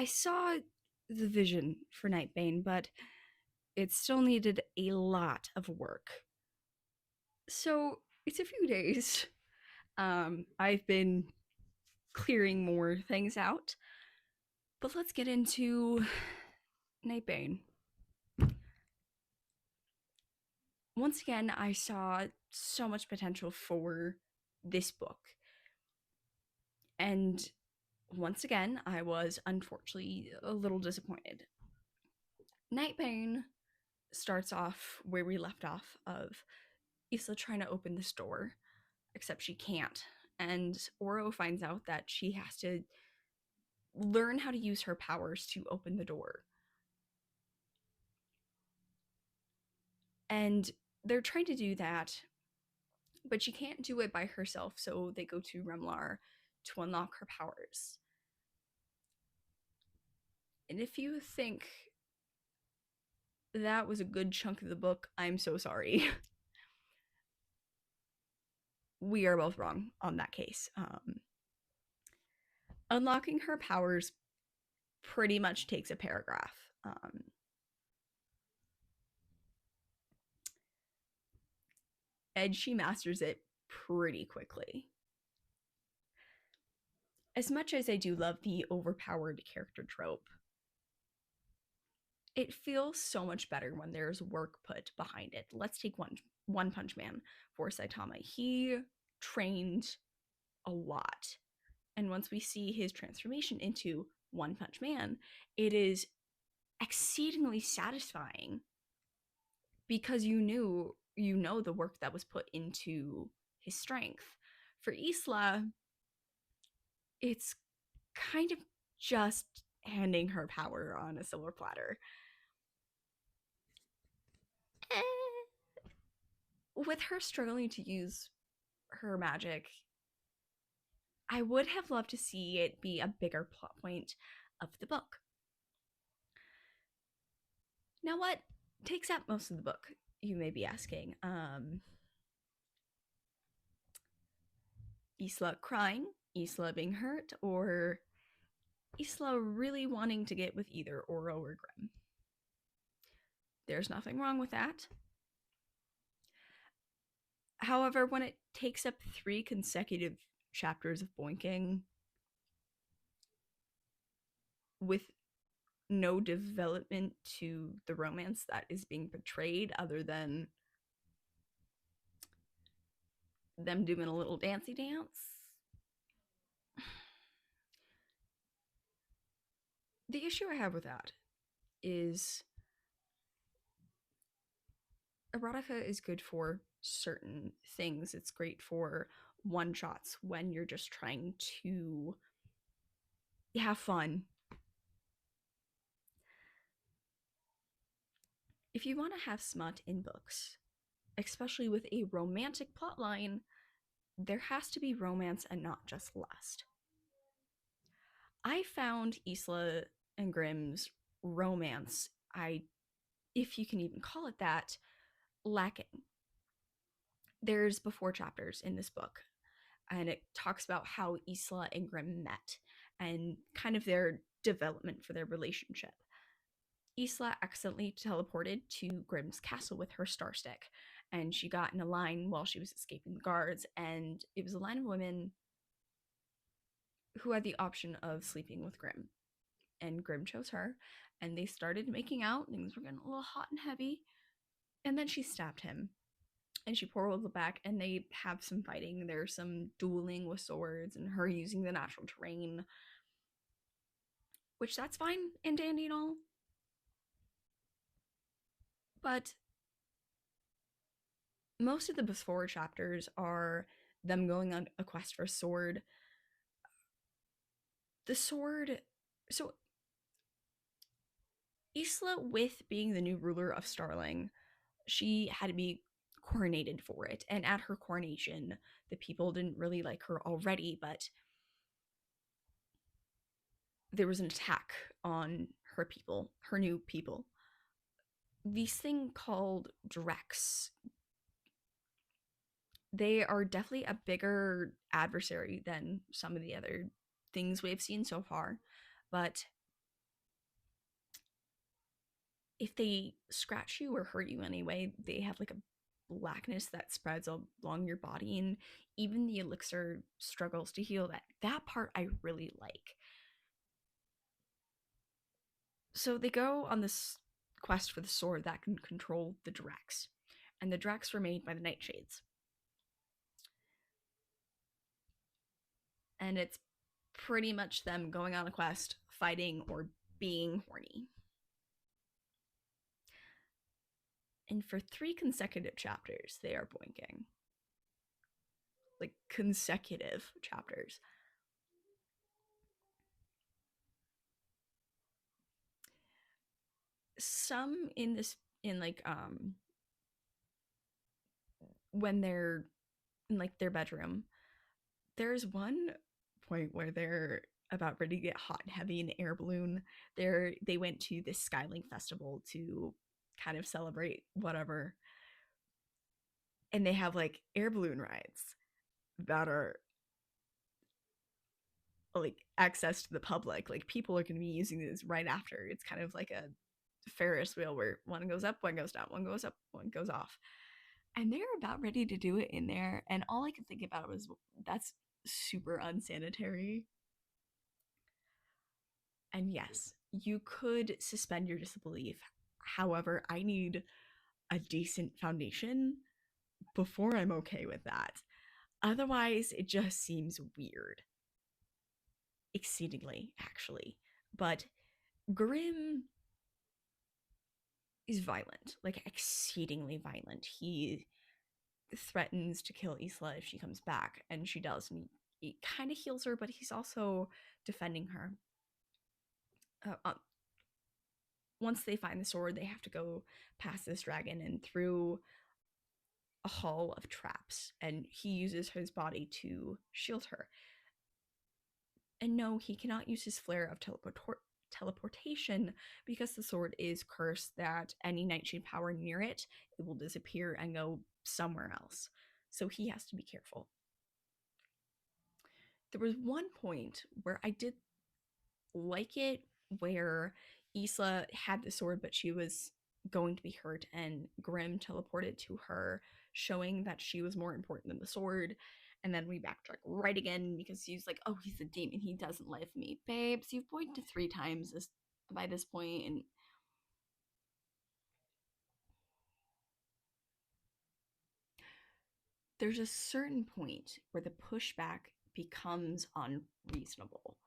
I saw the vision for Nightbane, but it still needed a lot of work. So it's a few days. I've been clearing more things out, but let's get into Nightbane. Once again, I saw so much potential for this book. And once again, I was unfortunately a little disappointed. Nightbane starts off where we left off of Isla trying to open this door, except she can't. And Oro finds out that she has to learn how to use her powers to open the door. And they're trying to do that, but she can't do it by herself, so they go to Remlar to unlock her powers. And if you think that was a good chunk of the book, I'm so sorry. We are both wrong on that case. Unlocking her powers pretty much takes a paragraph. And she masters it pretty quickly. As much as I do love the overpowered character trope, it feels so much better when there's work put behind it. Let's take One Punch Man for Saitama. He trained a lot. And once we see his transformation into One Punch Man, it is exceedingly satisfying because you know the work that was put into his strength. For Isla, it's kind of just handing her power on a silver platter. With her struggling to use her magic, I would have loved to see it be a bigger plot point of the book. Now, what takes up most of the book, you may be asking? Isla crying, Isla being hurt, or Isla really wanting to get with either Oro or Grimm? There's nothing wrong with that. However, when it takes up 3 consecutive chapters of boinking with no development to the romance that is being portrayed other than them doing a little dancey dance, the issue I have with that is erotica is good for certain things. It's great for one shots when you're just trying to have fun. If you want to have smut in books, especially with a romantic plotline, there has to be romance and not just lust. I found Isla and Grimm's romance, if you can even call it that, lacking. There's before chapters in this book, and it talks about how Isla and Grimm met and kind of their development for their relationship. Isla accidentally teleported to Grimm's castle with her star stick, and she got in a line while she was escaping the guards, and it was a line of women who had the option of sleeping with Grimm. And Grimm chose her, and they started making out. Things were getting a little hot and heavy. And then she stabbed him. And she portaled back, and they have some fighting. There's some dueling with swords, and her using the natural terrain. Which, that's fine and dandy and all. But most of the before chapters are them going on a quest for a sword. The sword. So, Isla, with being the new ruler of Starling, she had to be coronated for it. And at her coronation, the people didn't really like her already, but there was an attack on her people, her new people. These thing called Drex. They are definitely a bigger adversary than some of the other things we've seen so far, but if they scratch you or hurt you anyway, they have like a blackness that spreads along your body, and even the elixir struggles to heal that. That part I really like. So they go on this quest for the sword that can control the Drex, and the Drex were made by the Nightshades. And it's pretty much them going on a quest, fighting, or being horny. And for 3 consecutive chapters, they are boinking. Like consecutive chapters. Some in this, in like, when they're in like their bedroom, there's one point where they're about ready to get hot and heavy in an air balloon. They went to this Skylink festival to kind of celebrate whatever, and they have like air balloon rides that are like access to the public. Like people are going to be using this right after. It's kind of like a Ferris wheel where one goes up, one goes down, one goes up, one goes off. And they're about ready to do it in there. And all I could think about was that's super unsanitary. And yes, you could suspend your disbelief. However, I need a decent foundation before I'm okay with that. Otherwise, it just seems weird. Exceedingly, actually. But Grimm is violent, like exceedingly violent. He threatens to kill Isla if she comes back, and she does. And he kind of heals her, but he's also defending her. Once they find the sword, they have to go past this dragon and through a hall of traps, and he uses his body to shield her. And no, he cannot use his flare of teleportation because the sword is cursed that any nightshade power near it, it will disappear and go somewhere else. So he has to be careful. There was one point where I did like it, where Isla had the sword, but she was going to be hurt, and Grimm teleported to her, showing that she was more important than the sword. And then we backtrack right again because he's like, "Oh, he's a demon. He doesn't love me, babes. You've pointed 3 times by this point, and there's a certain point where the pushback becomes unreasonable.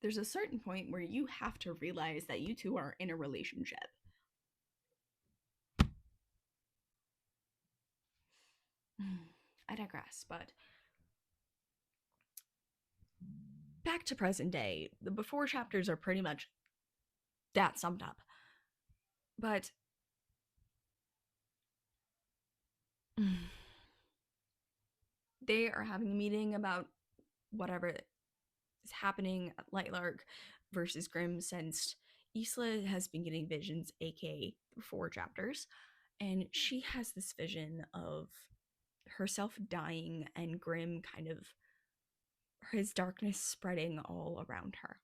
There's a certain point where you have to realize that you two are in a relationship." I digress, but back to present day. The before chapters are pretty much that summed up. But they are having a meeting about whatever is happening at Lightlark versus Grimm, since Isla has been getting visions, aka 4 chapters, and she has this vision of herself dying and Grimm kind of his darkness spreading all around her.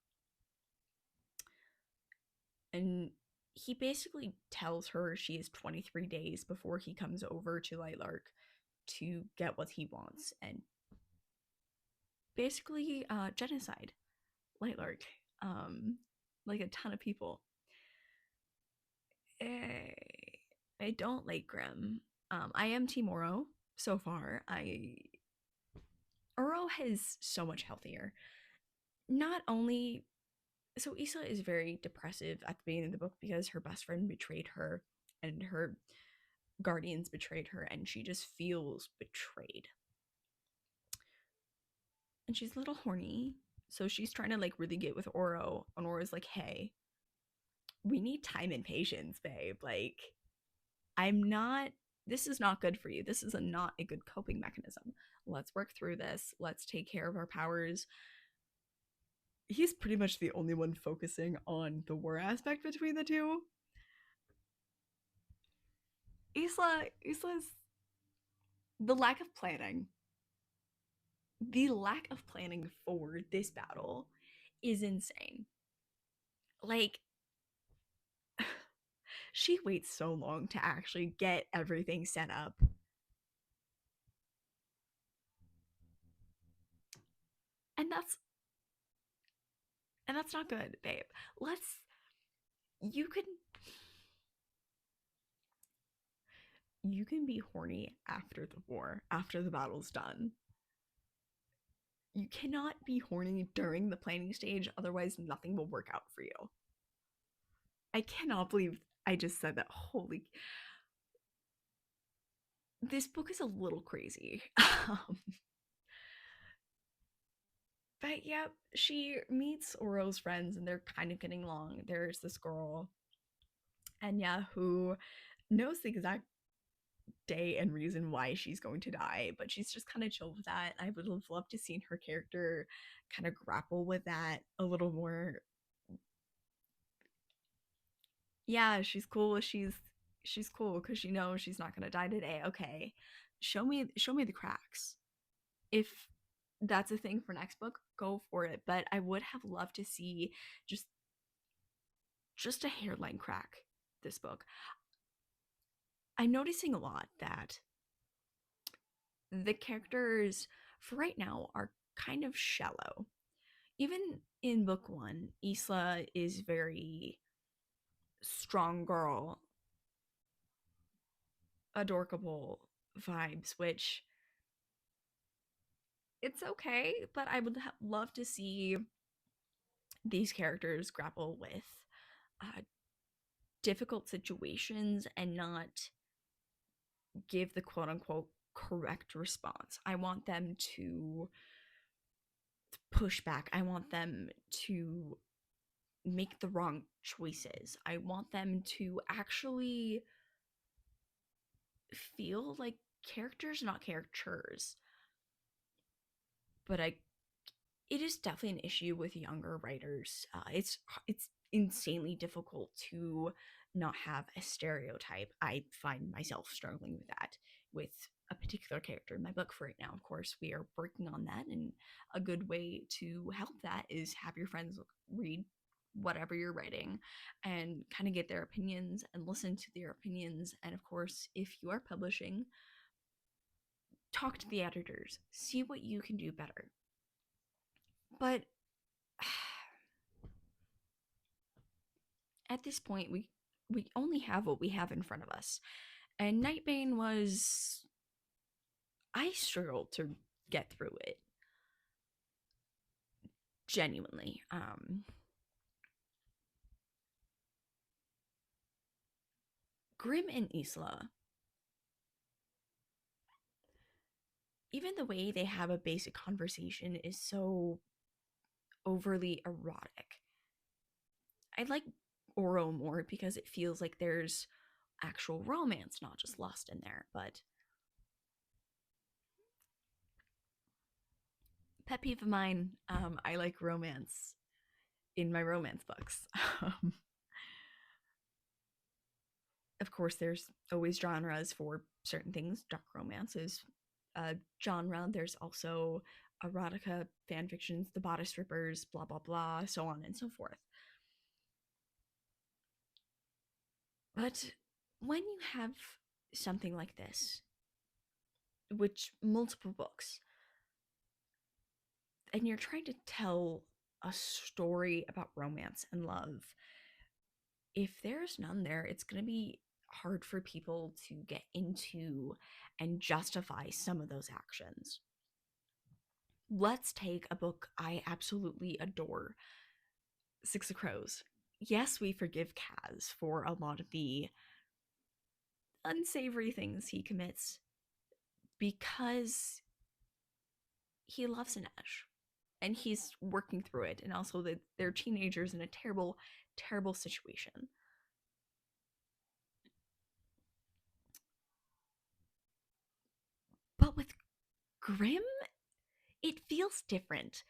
And he basically tells her she has 23 days before he comes over to Lightlark to get what he wants, and basically genocide Lightlark, like a ton of people. I don't like Grimm. I am Team Oro so far. Oro is so much healthier. Not only so Issa is very depressive at the beginning of the book because her best friend betrayed her and her guardians betrayed her, and she just feels betrayed. And she's a little horny, so she's trying to like really get with Oro, and Oro's like, "Hey, we need time and patience, babe. Like, I'm not this is not good for you. This is not a good coping mechanism. Let's work through this. Let's take care of our powers." He's pretty much the only one focusing on the war aspect between the two. Isla's the lack of planning. The lack of planning for this battle is insane. Like, She waits so long to actually get everything set up. And that's not good, babe. Let's you can you can be horny after the war, after the battle's done. You cannot be horny during the planning stage, otherwise nothing will work out for you. I cannot believe I just said that. Holy, this book is a little crazy. But yeah, she meets Oro's friends and they're kind of getting along. There's this girl, Enya, who knows the exact day and reason why she's going to die, but she's just kind of chill with that. I would have loved to see her character kind of grapple with that a little more. Yeah, she's cool. She's cool because she knows she's not gonna die today. Okay, show me the cracks. If that's a thing for next book, go for it. But I would have loved to see just just a hairline crack this book. I'm noticing a lot that the characters for right now are kind of shallow. Even in book one, Isla is very strong girl, adorable vibes, which it's okay, but I would love to see these characters grapple with uh, difficult situations and not give the quote unquote correct response. I want them to push back. I want them to make the wrong choices. I want them to actually feel like characters, not caricatures. But it is definitely an issue with younger writers. It's insanely difficult to not have a stereotype. I find myself struggling with that with a particular character in my book for right now. Of course, we are working on that, and a good way to help that is have your friends read whatever you're writing and kind of get their opinions and listen to their opinions. And of course, if you are publishing, talk to the editors, see what you can do better. But at this point, we only have what we have in front of us, and Nightbane was I struggled to get through it genuinely. Grim and Isla, even the way they have a basic conversation is so overly erotic. I like Oro more because it feels like there's actual romance, not just lust in there. But pet peeve of mine, I like romance in my romance books. Of course, there's always genres for certain things. Dark romance is a genre. There's also erotica, fan fictions, the bodice strippers, blah, blah, blah, so on and so forth. But when you have something like this, which multiple books, and you're trying to tell a story about romance and love, if there's none there, it's going to be hard for people to get into and justify some of those actions. Let's take a book I absolutely adore, Six of Crows. Yes, we forgive Kaz for a lot of the unsavory things he commits because he loves Inej and he's working through it, and also that they're teenagers in a terrible, terrible situation. But with Grim, it feels different.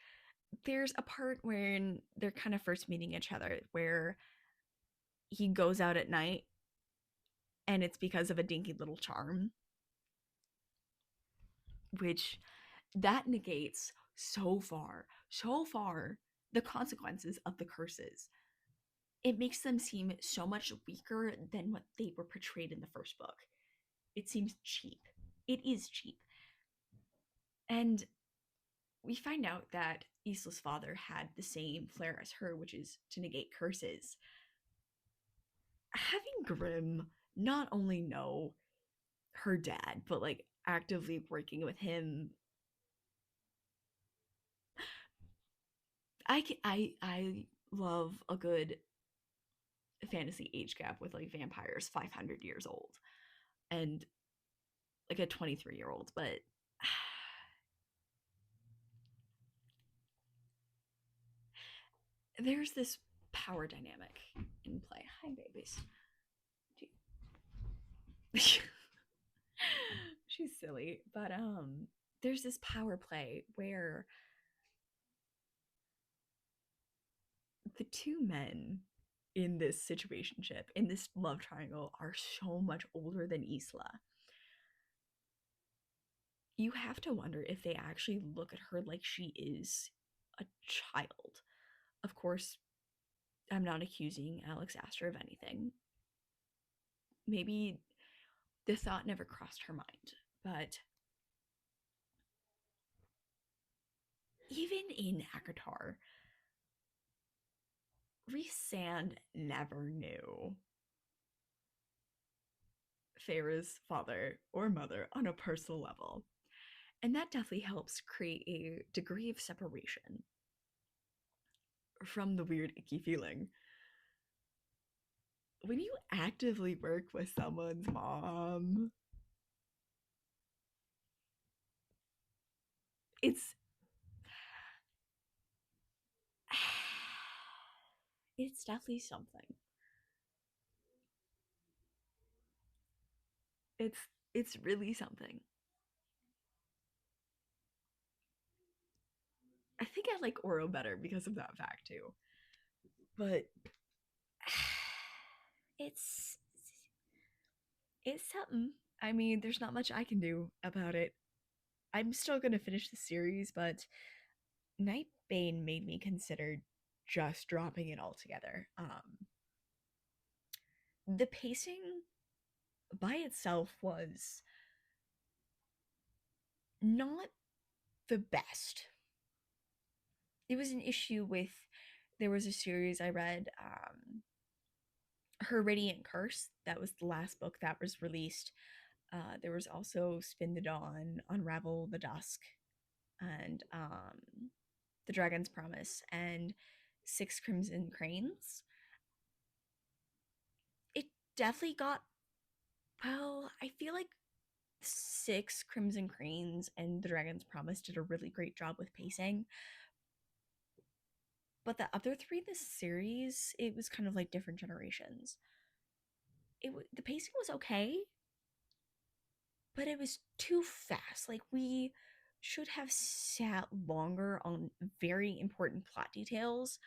There's a part when they're kind of first meeting each other where he goes out at night and it's because of a dinky little charm, which that negates so far the consequences of the curses. it makes them seem so much weaker than what they were portrayed in the first book. It seems cheap. It is cheap. And we find out that Isla's father had the same flair as her, which is to negate curses. Having Grimm not only know her dad, but like actively working with him, I love a good fantasy age gap with like vampires 500 years old and like a 23-year-old, but there's this power dynamic in play. Hi, babies. She's silly, but there's this power play where the two men in this situationship, in this love triangle, are so much older than Isla. You have to wonder if they actually look at her like she is a child. Of course, I'm not accusing Alex Aster of anything. Maybe the thought never crossed her mind, but even in Akatar, Rhys Sand never knew Feyre's father or mother on a personal level. And that definitely helps create a degree of separation from the weird, icky feeling. When you actively work with someone's mom, it's it's definitely something. It's it's really something. I think I like Oro better because of that fact too. But it's it's something. I mean, there's not much I can do about it. I'm still gonna finish the series, but Nightbane made me consider just dropping it altogether. The pacing by itself was not the best. It was an issue with there was a series I read, Her Radiant Curse. That was the last book that was released. There was also Spin the Dawn, Unravel the Dusk, and The Dragon's Promise, and Six Crimson Cranes. It definitely got, well, I feel like Six Crimson Cranes and The Dragon's Promise did a really great job with pacing. But the other three in this series, it was kind of like different generations. The pacing was okay, but it was too fast. Like we should have sat longer on very important plot details,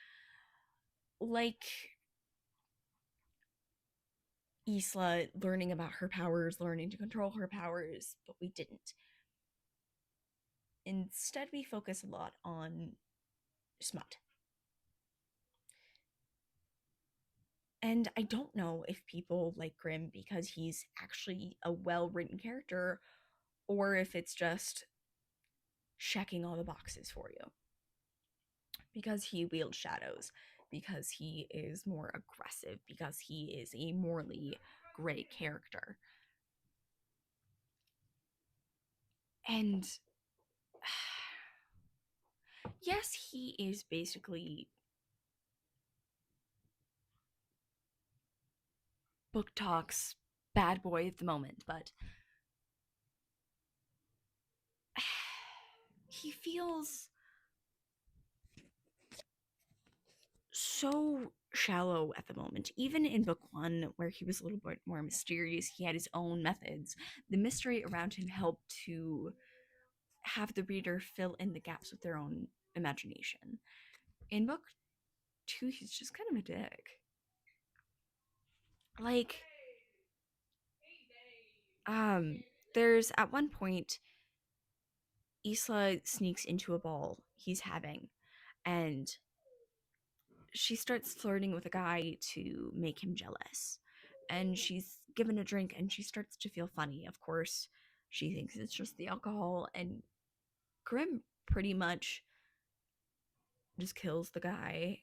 like Isla learning about her powers, learning to control her powers, but we didn't. Instead, we focus a lot on smut. And I don't know if people like Grimm because he's actually a well written character or if it's just checking all the boxes for you. Because he wields shadows, because he is more aggressive, because he is a morally gray character. And yes, he is basically book talks bad boy at the moment, but he feels so shallow at the moment. Even in book one, where he was a little bit more mysterious, he had his own methods. The mystery around him helped to have the reader fill in the gaps with their own imagination. In book two, he's just kind of a dick. Like, there's at one point, Isla sneaks into a ball he's having, and she starts flirting with a guy to make him jealous. And she's given a drink and she starts to feel funny. Of course, she thinks it's just the alcohol, and Grim pretty much just kills the guy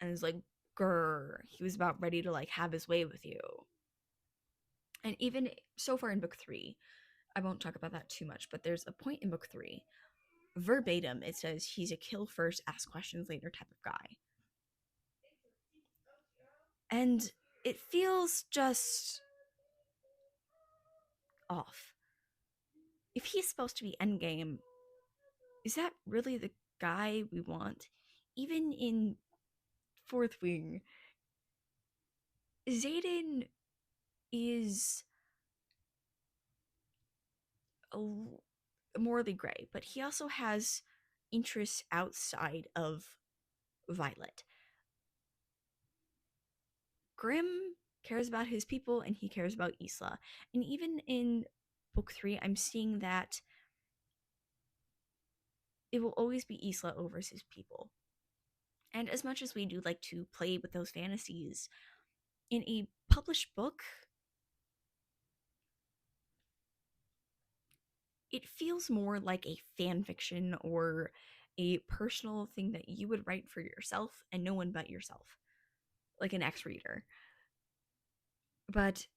and is like, grr, he was about ready to like have his way with you. And even so far in book 3, I won't talk about that too much, but there's a point in book 3, verbatim, it says he's a kill first, ask questions later type of guy. And it feels just off. If he's supposed to be endgame, is that really the guy we want? Even in Fourth Wing, Xaden is morally gray, but he also has interests outside of Violet. Grim cares about his people and he cares about Isla. And even in book 3, I'm seeing that it will always be Isla over his people. And as much as we do like to play with those fantasies, in a published book, it feels more like a fan fiction or a personal thing that you would write for yourself and no one but yourself, like an ex-reader. But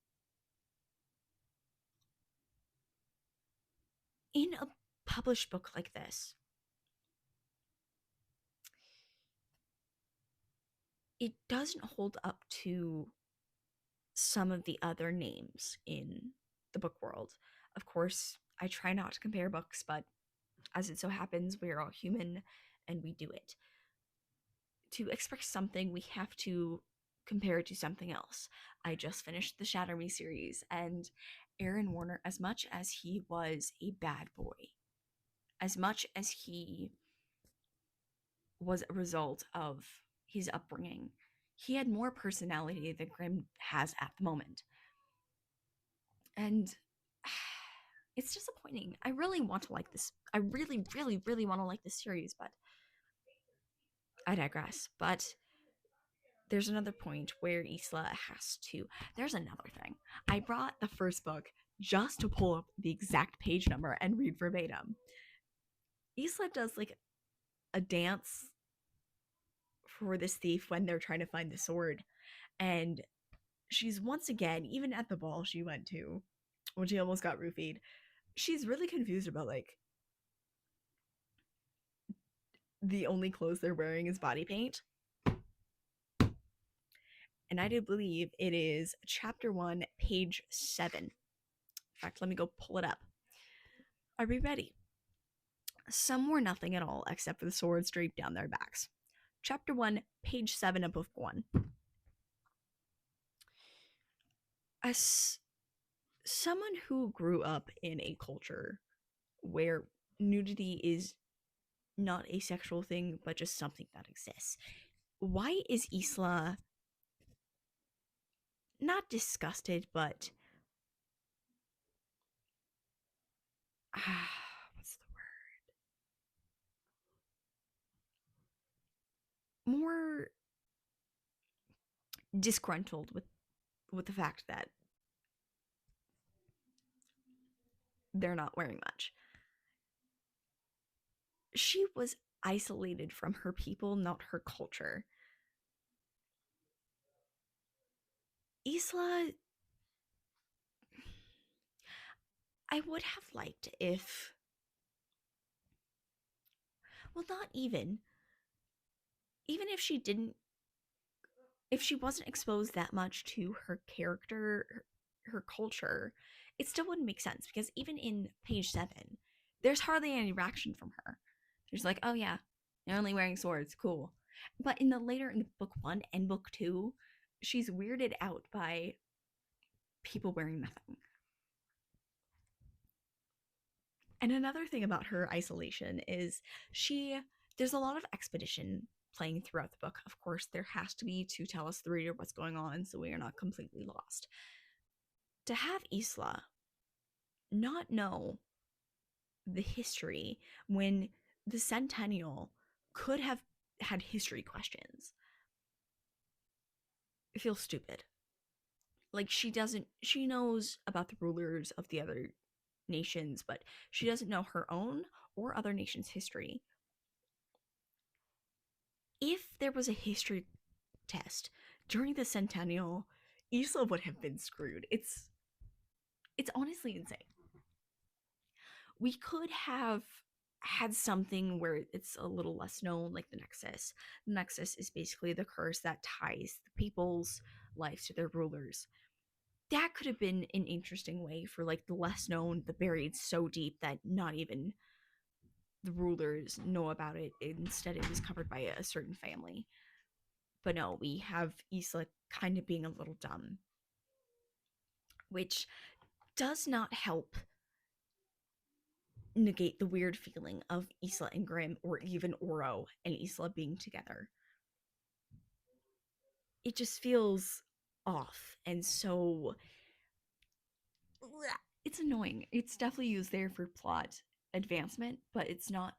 in a published book like this, it doesn't hold up to some of the other names in the book world. Of course, I try not to compare books, but as it so happens, we are all human and we do it. To express something, we have to compare it to something else. I just finished the Shatter Me series, and Aaron Warner, as much as he was a bad boy, as much as he was a result of his upbringing, he had more personality than Grimm has at the moment. And it's disappointing. I really want to like this. I really, really, really want to like this series, but I digress. But there's another point where Isla has to. There's another thing. I brought the first book just to pull up the exact page number and read verbatim. Isla does like a dance for this thief when they're trying to find the sword. And she's once again, even at the ball she went to, when she almost got roofied, she's really confused about like the only clothes they're wearing is body paint. And I do believe it is chapter 1, page 7. In fact, let me go pull it up. Are we ready? Some wore nothing at all except for the swords draped down their backs. Chapter 1, page 7 of book 1. As someone who grew up in a culture where nudity is not a sexual thing, but just something that exists, why is Isla not disgusted, but what's the word? More disgruntled with the fact that they're not wearing much. She was isolated from her people, not her culture. Isla, I would have liked if, well, not even if she didn't, if she wasn't exposed that much to her character, her culture, it still wouldn't make sense because even in page 7, there's hardly any reaction from her. She's like, oh yeah, they're only wearing swords, cool. But in the later in book 1 and book 2, she's weirded out by people wearing nothing. And another thing about her isolation is there's a lot of expedition playing throughout the book. Of course, there has to be to tell us, the reader, what's going on so we are not completely lost. To have Isla not know the history when the Centennial could have had history questions. It feels stupid. Like she knows about the rulers of the other nations, but she doesn't know her own or other nations' history. If there was a history test during the centennial, Isla would have been screwed. It's honestly insane. We could have had something where it's a little less known, like the Nexus. The Nexus is basically the curse that ties the people's lives to their rulers. That could have been an interesting way for like the less known, the buried so deep that not even the rulers know about it. Instead, it was covered by a certain family. But no, we have Isla kind of being a little dumb, which does not help negate the weird feeling of Isla and Grimm, or even Oro and Isla being together. It just feels off, and so it's annoying. It's definitely used there for plot advancement, but it's not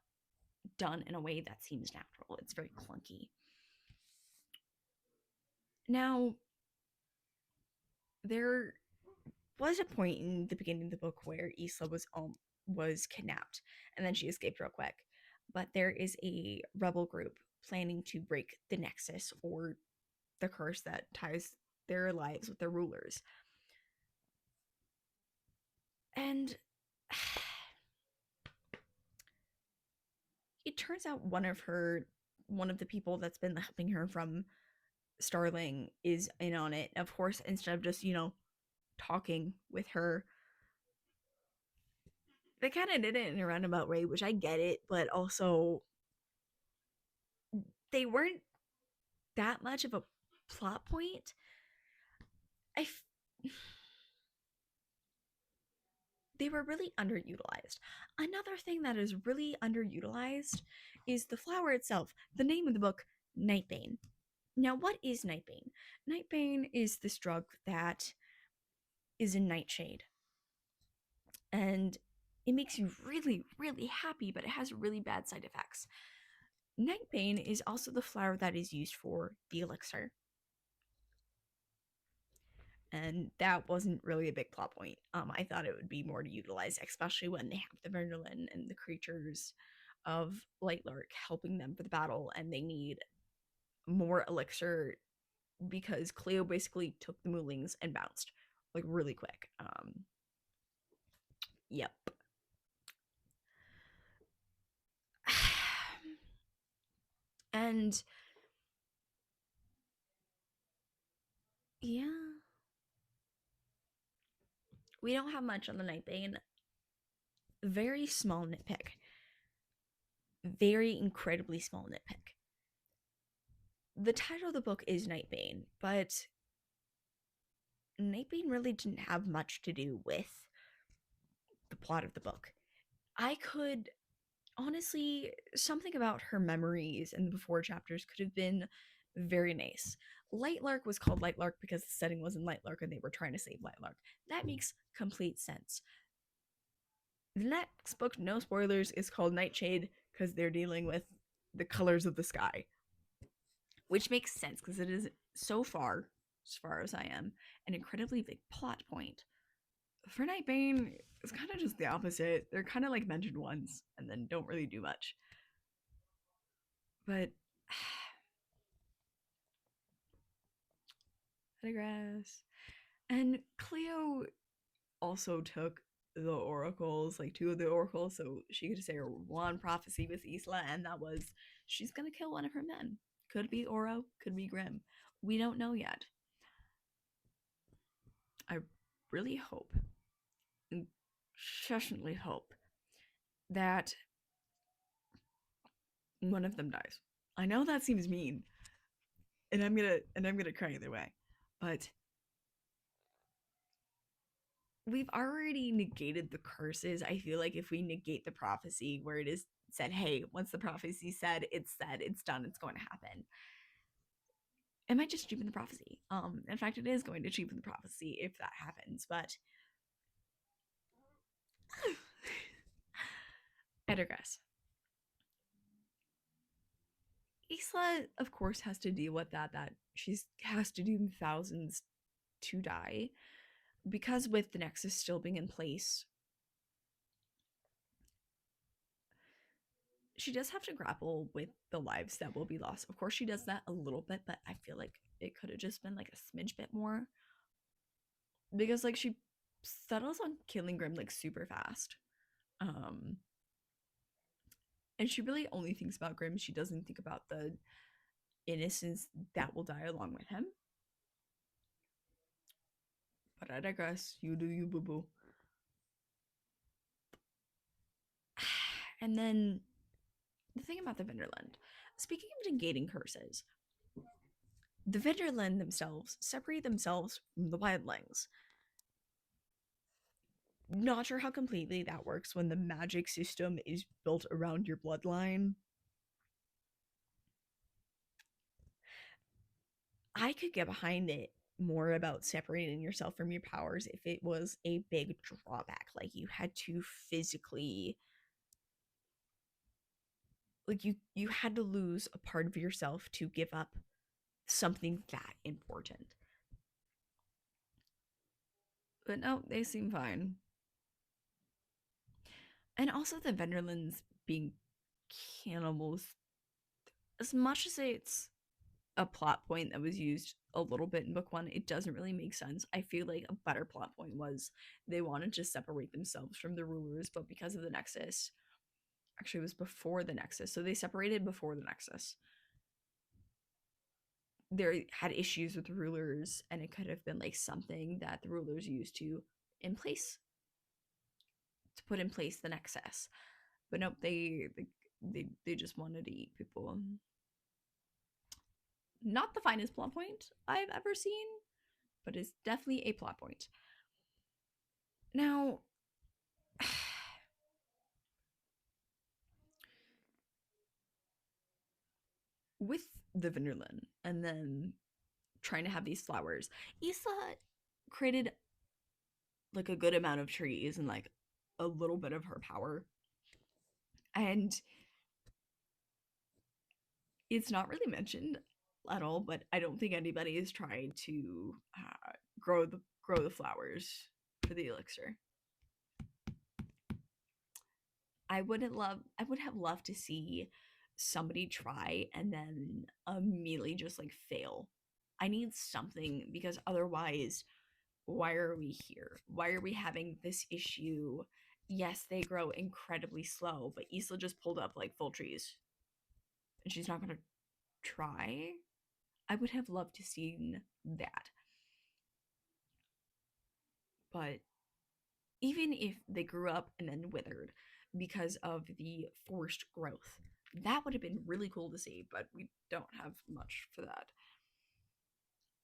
done in a way that seems natural. It's very clunky. Now, there was a point in the beginning of the book where Isla was kidnapped, and then she escaped real quick. But there is a rebel group planning to break the Nexus, or the curse that ties their lives with their rulers. And it turns out one of the people that's been helping her from Starling is in on it. Of course, instead of just, talking with her, they kind of did it in a roundabout way, which I get it, but also they weren't that much of a plot point. I f- they were really underutilized. Another thing that is really underutilized is the flower itself. The name of the book, Nightbane. Now, what is Nightbane? Nightbane is this drug that is in Nightshade, and it makes you really, really happy, but it has really bad side effects. Nightbane is also the flower that is used for the elixir, and that wasn't really a big plot point. I thought it would be more to utilize, especially when they have the Verderlin and the creatures of Lightlark helping them for the battle, and they need more elixir because Cleo basically took the Moolings and bounced like really quick. Yep. And yeah, we don't have much on the Nightbane. Very small nitpick. Very incredibly small nitpick. The title of the book is Nightbane, but Nightbane really didn't have much to do with the plot of the book. I could honestly, something about her memories in the before chapters could have been very nice. Lightlark was called Lightlark because the setting was in Lightlark and they were trying to save Lightlark. That makes complete sense. The next book, no spoilers, is called Nightshade because they're dealing with the colors of the sky, which makes sense because it is so far, as far as I am, an incredibly big plot point. For Nightbane, it's kind of just the opposite. They're kind of like mentioned once and then don't really do much. But Grass. And Cleo also took the oracles, like two of the oracles, so she could say her one prophecy with Isla, and that was she's gonna kill one of her men. Could be Oro, could be Grimm. We don't know yet. I really hope, incessantly hope, that one of them dies. I know that seems mean, and I'm gonna cry either way, but we've already negated the curses. I feel like if we negate the prophecy where it is said, hey, once the prophecy said, it's done, it's going to happen. It might just cheapen the prophecy. In fact, it is going to cheapen the prophecy if that happens, but I digress. Isla, of course, has to deal with that she has to do thousands to die because with the Nexus still being in place, she does have to grapple with the lives that will be lost. Of course, she does that a little bit, but I feel like it could have just been like a smidge bit more because like she settles on killing Grim like super fast. Um, and she really only thinks about Grim. She doesn't think about the innocents that will die along with him. But I digress. You do you, boo boo. And then the thing about the Vinderland, speaking of negating curses, the Vinderland themselves separate themselves from the wildlings. Not sure how completely that works when the magic system is built around your bloodline. I could get behind it more about separating yourself from your powers if it was a big drawback, like you had to physically, like you had to lose a part of yourself to give up something that important. But no, they seem fine. And also the Venderlands being cannibals, as much as it's a plot point that was used a little bit in book one, it doesn't really make sense. I feel like a better plot point was they wanted to separate themselves from the rulers, but because of the Nexus, actually, it was before the Nexus, so they separated before the Nexus. They had issues with the rulers, and it could have been like something that the rulers used to in place to put in place the Nexus. But nope, they just wanted to eat people. Not the finest plot point I've ever seen, but it's definitely a plot point. Now, with the Vinderlin and then trying to have these flowers, Isa created like a good amount of trees and like a little bit of her power. And it's not really mentioned at all, but I don't think anybody has tried to grow the flowers for the elixir. I would have loved to see somebody try and then immediately just like fail. I need something because otherwise, why are we here? Why are we having this issue? Yes, they grow incredibly slow, but Isla just pulled up like full trees and she's not gonna try. I would have loved to seen that. But even if they grew up and then withered because of the forced growth, that would have been really cool to see, but we don't have much for that.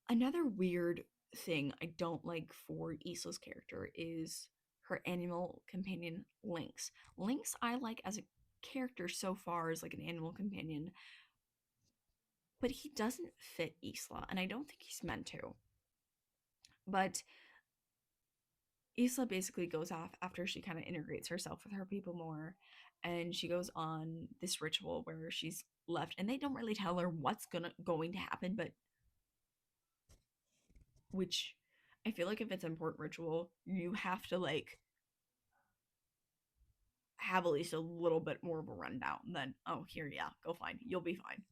Another weird thing I don't like for Isla's character is her animal companion Lynx. Lynx I like as a character so far as like an animal companion, but he doesn't fit Isla, and I don't think he's meant to. But Isla basically goes off after she kind of integrates herself with her people more, and she goes on this ritual where she's left, and they don't really tell her what's going to happen, but which I feel like if it's an important ritual, you have to like have at least a little bit more of a rundown than, oh, here, yeah, go fine, you'll be fine.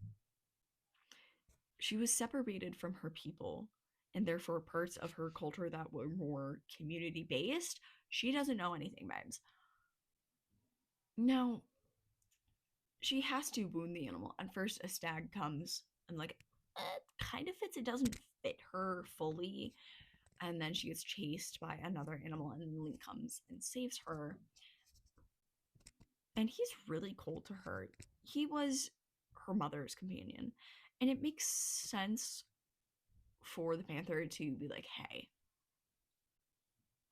She was separated from her people, and therefore parts of her culture that were more community based, she doesn't know anything about. Now, she has to wound the animal. And first, a stag comes and, like, it kind of fits. It doesn't fit her fully. And then she gets chased by another animal, and Link comes and saves her. And he's really cold to her. He was her mother's companion. And it makes sense for the Panther to be like, hey,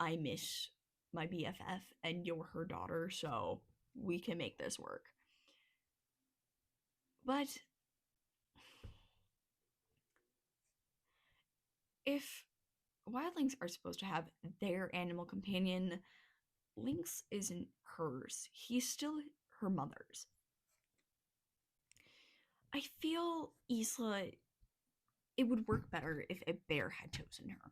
I miss my BFF, and you're her daughter, so we can make this work. But if wildlings are supposed to have their animal companion, Lynx isn't hers. He's still her mother's. I feel Isla, it would work better if a bear had chosen her.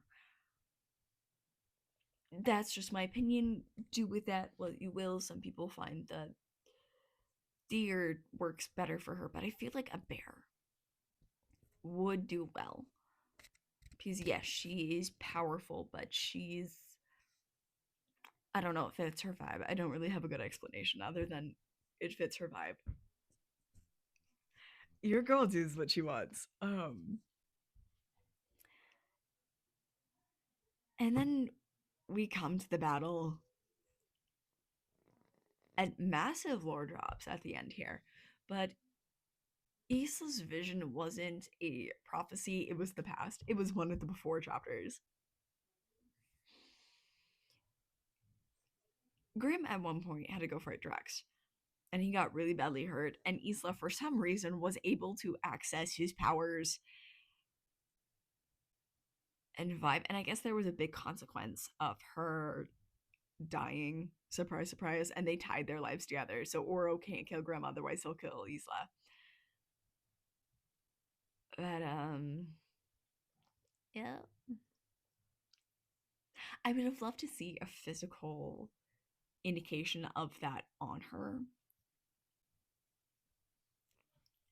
That's just my opinion. Do with that what you will. Some people find that deer works better for her, but I feel like a bear would do well. Because yes, she is powerful, but she's, I don't know, it fits her vibe. I don't really have a good explanation other than it fits her vibe. Your girl does what she wants. And then we come to the battle, and massive lore drops at the end here. But Isla's vision wasn't a prophecy, it was the past. It was one of the before chapters. Grim at one point had to go fight Drax, and he got really badly hurt, and Isla, for some reason, was able to access his powers and vibe. And I guess there was a big consequence of her dying. Surprise, surprise. And they tied their lives together. So Oro can't kill Grim, otherwise he'll kill Isla. But yeah. I would have loved to see a physical indication of that on her.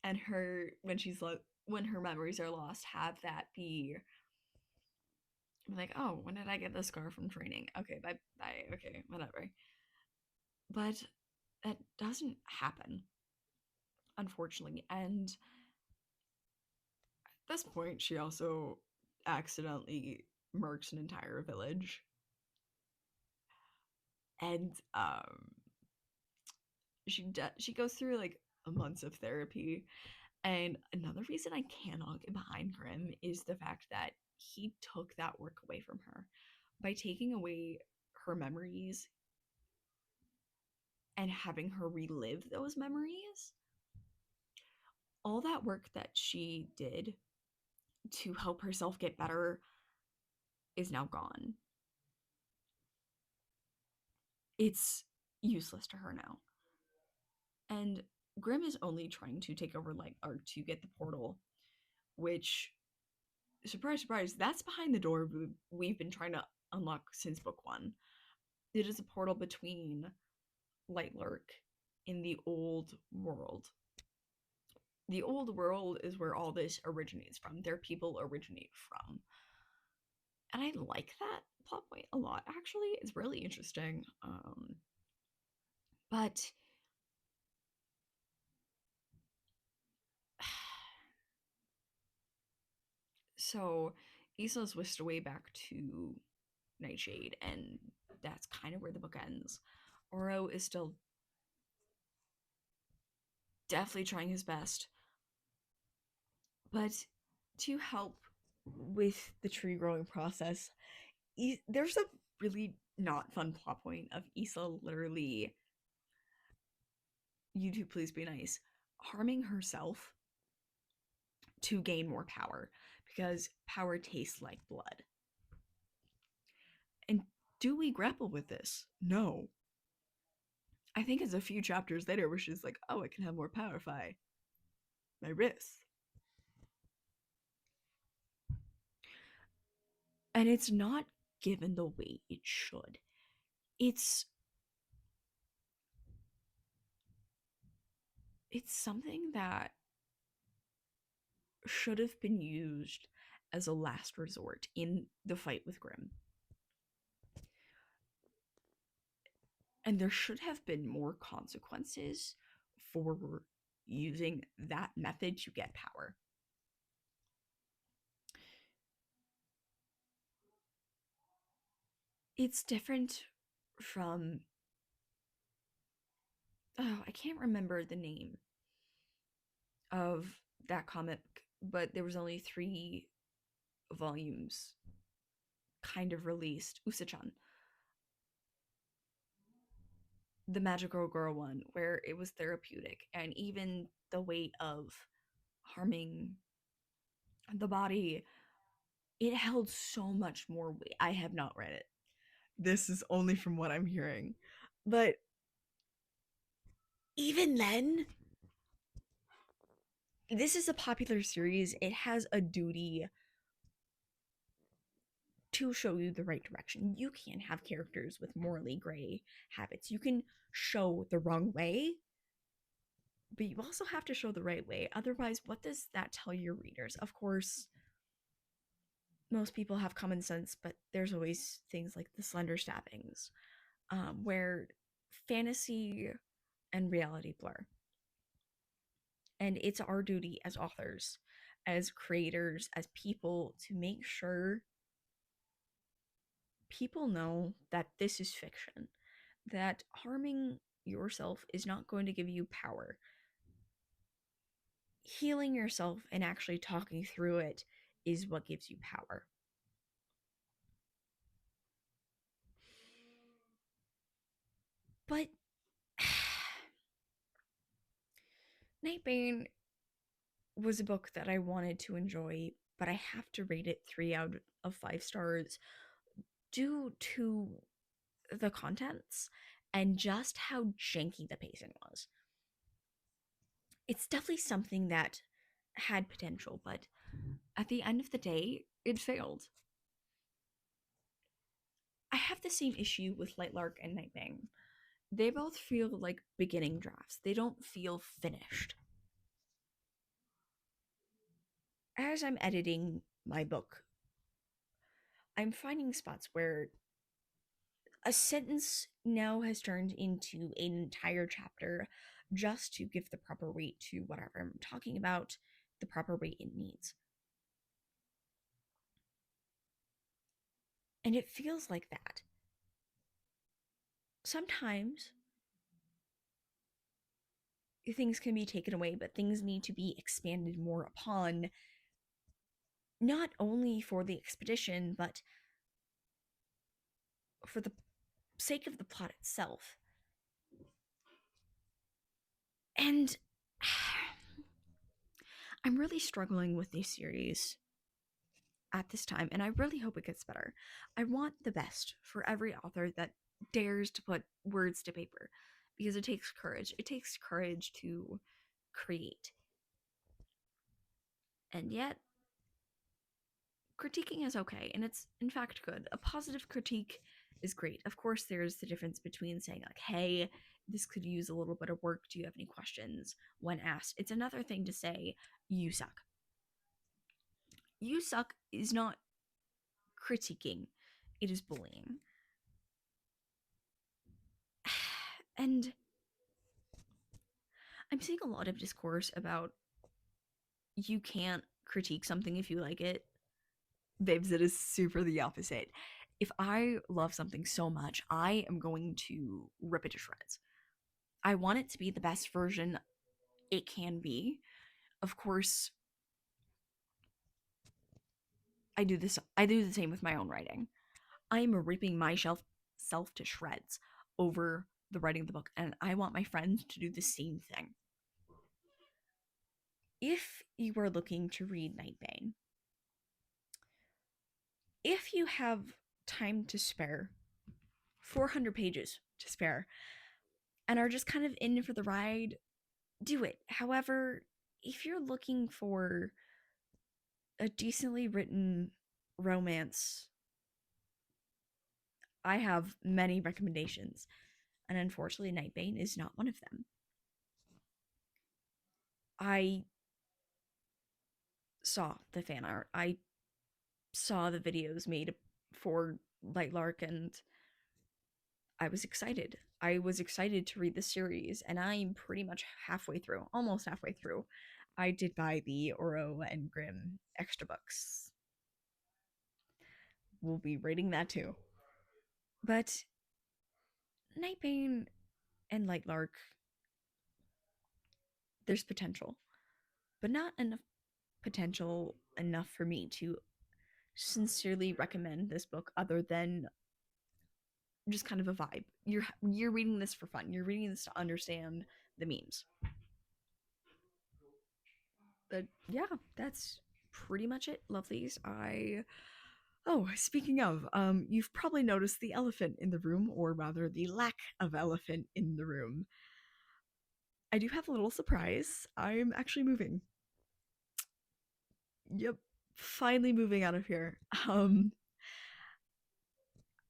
And her when her memories are lost, have that be like, oh, when did I get the scar from training? Okay, bye bye, okay, whatever. But that doesn't happen, unfortunately. And at this point, she also accidentally murks an entire village. And she goes through like months of therapy. And another reason I cannot get behind Grim is the fact that he took that work away from her by taking away her memories and having her relive those memories. All that work that she did to help herself get better is now gone. It's useless to her now. And Grim is only trying to take over, like, or to get the portal, which, surprise, surprise, that's behind the door we've been trying to unlock since book one. It is a portal between Light Lurk in the old world. The old world is where all this originates from. Their people originate from. And I like that plot point a lot, actually. It's really interesting. But so Issa's whisked away back to Nightshade, and that's kind of where the book ends. Oro is still definitely trying his best, but to help with the tree growing process, there's a really not fun plot point of Issa literally, you two please be nice, harming herself to gain more power because power tastes like blood. And do we grapple with this? No. I think it's a few chapters later where she's like, oh, I can have more power if I my wrists. And it's not given the weight it should. It's it's something that should have been used as a last resort in the fight with Grim. And there should have been more consequences for using that method to get power. It's different from, oh, I can't remember the name of that comic, but there was only 3 volumes kind of released. Usachan, the Magical Girl one, where it was therapeutic, and even the weight of harming the body, it held so much more weight. I have not read it. This is only from what I'm hearing. But even then, This is a popular series. It has a duty to show you the right direction. You can't have characters with morally gray habits. You can show the wrong way, but you also have to show the right way. Otherwise, what does that tell your readers? Of course, most people have common sense, but there's always things like the slender stabbings, where fantasy and reality blur. And it's our duty as authors, as creators, as people to make sure people know that this is fiction, that harming yourself is not going to give you power. Healing yourself and actually talking through it is what gives you power. But Nightbane was a book that I wanted to enjoy, but I have to rate it 3 out of 5 stars due to the contents and just how janky the pacing was. It's definitely something that had potential, but at the end of the day, it failed. I have the same issue with Lightlark and Nightbane. They both feel like beginning drafts, they don't feel finished. As I'm editing my book, I'm finding spots where a sentence now has turned into an entire chapter just to give the proper weight to whatever I'm talking about, the proper weight it needs. And it feels like that. Sometimes things can be taken away, but things need to be expanded more upon, not only for the expedition, but for the sake of the plot itself. And I'm really struggling with this series at this time, and I really hope it gets better. I want the best for every author that dares to put words to paper because it takes courage. It takes courage to create. And yet, critiquing is okay, and it's in fact good. A positive critique is great. Of course, there's the difference between saying, like, hey, this could use a little bit of work. Do you have any questions? When asked, it's another thing to say, you suck. You suck is not critiquing, it is bullying. And I'm seeing a lot of discourse about you can't critique something if you like it. Babes, it is super the opposite. If I love something so much, I am going to rip it to shreds. I want it to be the best version it can be. Of course, I do the same with my own writing. I'm ripping myself self to shreds over the writing of the book, and I want my friends to do the same thing. If you are looking to read Nightbane, if you have time to spare, 400 pages to spare, and are just kind of in for the ride, do it. However, if you're looking for a decently written romance, I have many recommendations, and unfortunately, Nightbane is not one of them. I saw the fan art. I saw the videos made for Lightlark, and I was excited. I was excited to read the series, and I'm pretty much halfway through, almost halfway through. I did buy the Oro and Grimm extra books. We'll be reading that too. But Nightbane and Lightlark, there's potential, but not enough potential enough for me to sincerely recommend this book other than just kind of a vibe. You're reading this for fun. You're reading this to understand the memes. But yeah, that's pretty much it, lovelies. Oh, speaking of, you've probably noticed the elephant in the room, or rather the lack of elephant in the room. I do have a little surprise. I'm actually moving. Yep, finally moving out of here. Um,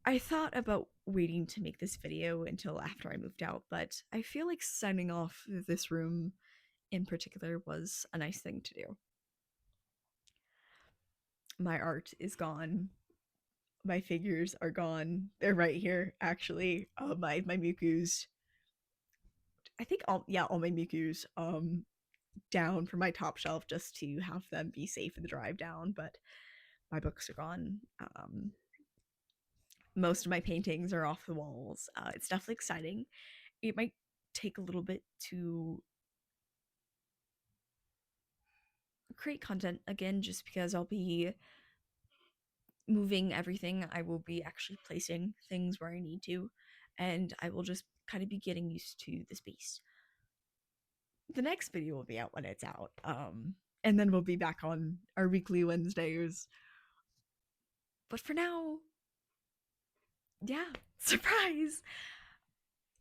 I thought about waiting to make this video until after I moved out, but I feel like signing off this room in particular was a nice thing to do. My art is gone. My figures are gone. They're right here, actually. My Mikus. I think all my Mikus down from my top shelf just to have them be safe in the drive down, but my books are gone. Most of my paintings are off the walls. It's definitely exciting. It might take a little bit to create content again, just because I'll be moving everything. I will be actually placing things where I need to, and I will just kind of be getting used to the space. The next video will be out when it's out. And then we'll be back on our weekly Wednesdays. But for now, yeah, surprise!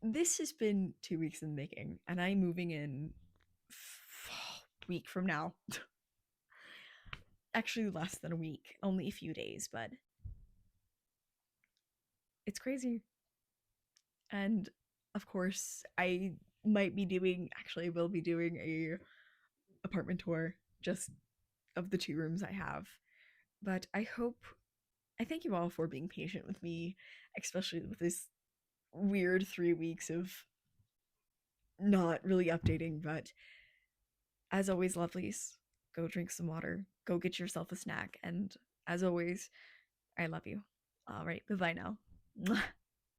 This has been 2 weeks in the making, and I'm moving in week from now. Actually, less than a week, only a few days, but it's crazy. And of course, I might be doing, actually, will be doing a apartment tour just of the 2 rooms I have. But I thank you all for being patient with me, especially with this weird 3 weeks of not really updating. But as always, lovelies, go drink some water, go get yourself a snack, and as always, I love you. All right, bye bye now.